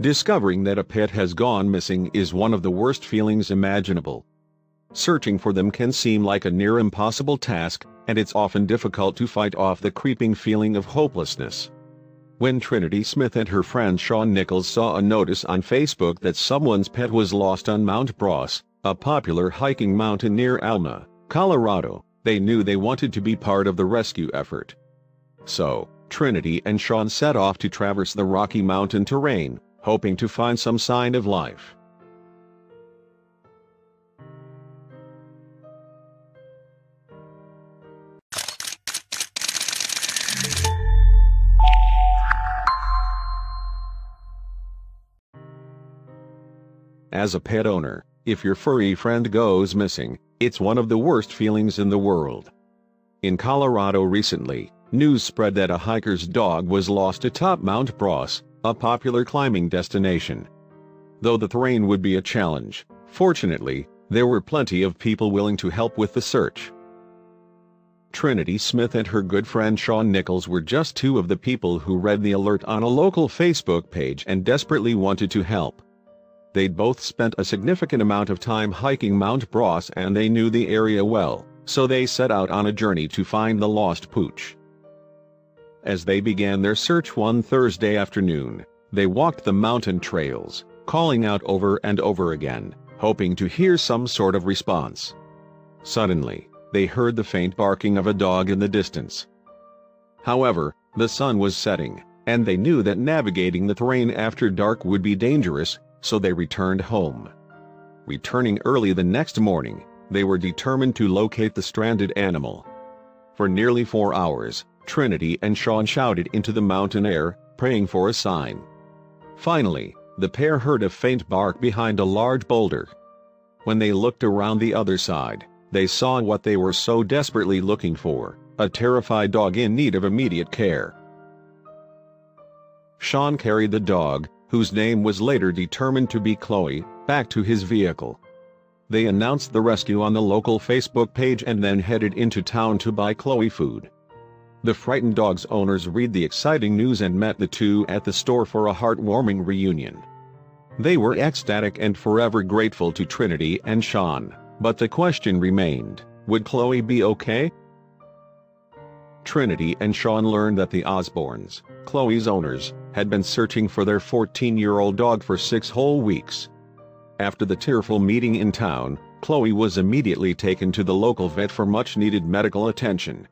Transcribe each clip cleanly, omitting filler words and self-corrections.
Discovering that a pet has gone missing is one of the worst feelings imaginable. Searching for them can seem like a near impossible task, and it's often difficult to fight off the creeping feeling of hopelessness. When Trinity Smith and her friend Sean Nichols saw a notice on Facebook that someone's pet was lost on Mount Bros, a popular hiking mountain near Alma, Colorado, they knew they wanted to be part of the rescue effort. So, Trinity and Sean set off to traverse the Rocky Mountain terrain, hoping to find some sign of life. As a pet owner, if your furry friend goes missing, it's one of the worst feelings in the world. In Colorado recently, news spread that a hiker's dog was lost atop Mount Bros, a popular climbing destination. Though the terrain would be a challenge, fortunately, there were plenty of people willing to help with the search. Trinity Smith and her good friend Sean Nichols were just two of the people who read the alert on a local Facebook page and desperately wanted to help. They'd both spent a significant amount of time hiking Mount Bros and they knew the area well, so they set out on a journey to find the lost pooch. As they began their search one Thursday afternoon, they walked the mountain trails, calling out over and over again, hoping to hear some sort of response. Suddenly, they heard the faint barking of a dog in the distance. However, the sun was setting, and they knew that navigating the terrain after dark would be dangerous, so they returned home. Returning early the next morning, they were determined to locate the stranded animal. For nearly 4 hours, Trinity and Sean shouted into the mountain air, praying for a sign. Finally, the pair heard a faint bark behind a large boulder. When they looked around the other side, they saw what they were so desperately looking for, a terrified dog in need of immediate care. Sean carried the dog, whose name was later determined to be Chloe, back to his vehicle. They announced the rescue on the local Facebook page and then headed into town to buy Chloe food. The frightened dog's owners read the exciting news and met the two at the store for a heartwarming reunion. They were ecstatic and forever grateful to Trinity and Sean, but the question remained, would Chloe be okay? Trinity and Sean learned that the Osborns, Chloe's owners, had been searching for their 14-year-old dog for 6 whole weeks. After the tearful meeting in town, Chloe was immediately taken to the local vet for much-needed medical attention.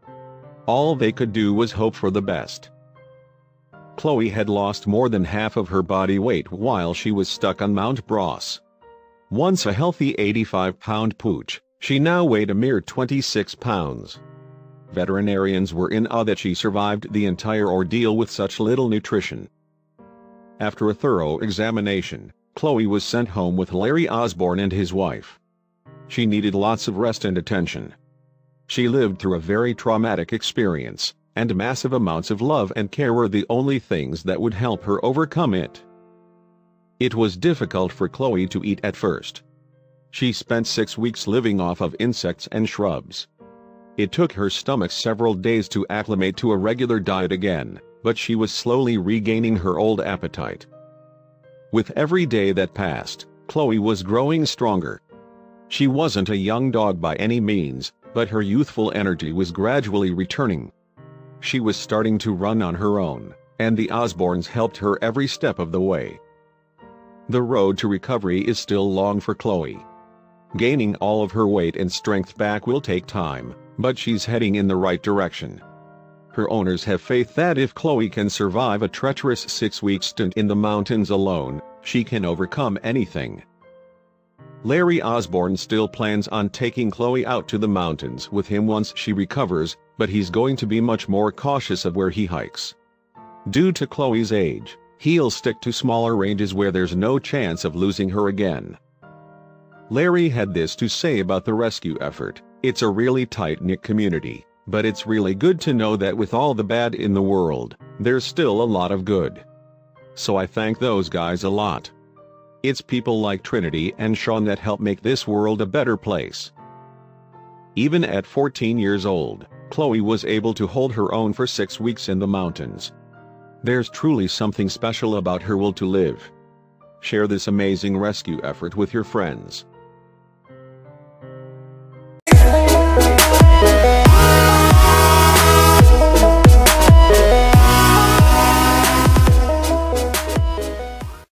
All they could do was hope for the best. Chloe had lost more than half of her body weight while she was stuck on Mount Bros. Once a healthy 85-pound pooch, she now weighed a mere 26 pounds. Veterinarians were in awe that she survived the entire ordeal with such little nutrition. After a thorough examination, Chloe was sent home with Larry Osborn and his wife. She needed lots of rest and attention. She lived through a very traumatic experience, and massive amounts of love and care were the only things that would help her overcome it. It was difficult for Chloe to eat at first. She spent 6 weeks living off of insects and shrubs. It took her stomach several days to acclimate to a regular diet again, but she was slowly regaining her old appetite. With every day that passed, Chloe was growing stronger. She wasn't a young dog by any means, but her youthful energy was gradually returning. She was starting to run on her own, and the Osborns helped her every step of the way. The road to recovery is still long for Chloe. Gaining all of her weight and strength back will take time, but she's heading in the right direction. Her owners have faith that if Chloe can survive a treacherous 6-week stint in the mountains alone, she can overcome anything. Larry Osborn still plans on taking Chloe out to the mountains with him once she recovers, but he's going to be much more cautious of where he hikes. Due to Chloe's age, he'll stick to smaller ranges where there's no chance of losing her again. Larry had this to say about the rescue effort: "It's a really tight-knit community, but it's really good to know that with all the bad in the world, there's still a lot of good. So I thank those guys a lot. It's people like Trinity and Sean that help make this world a better place." Even at 14 years old, Chloe was able to hold her own for 6 weeks in the mountains. There's truly something special about her will to live. Share this amazing rescue effort with your friends.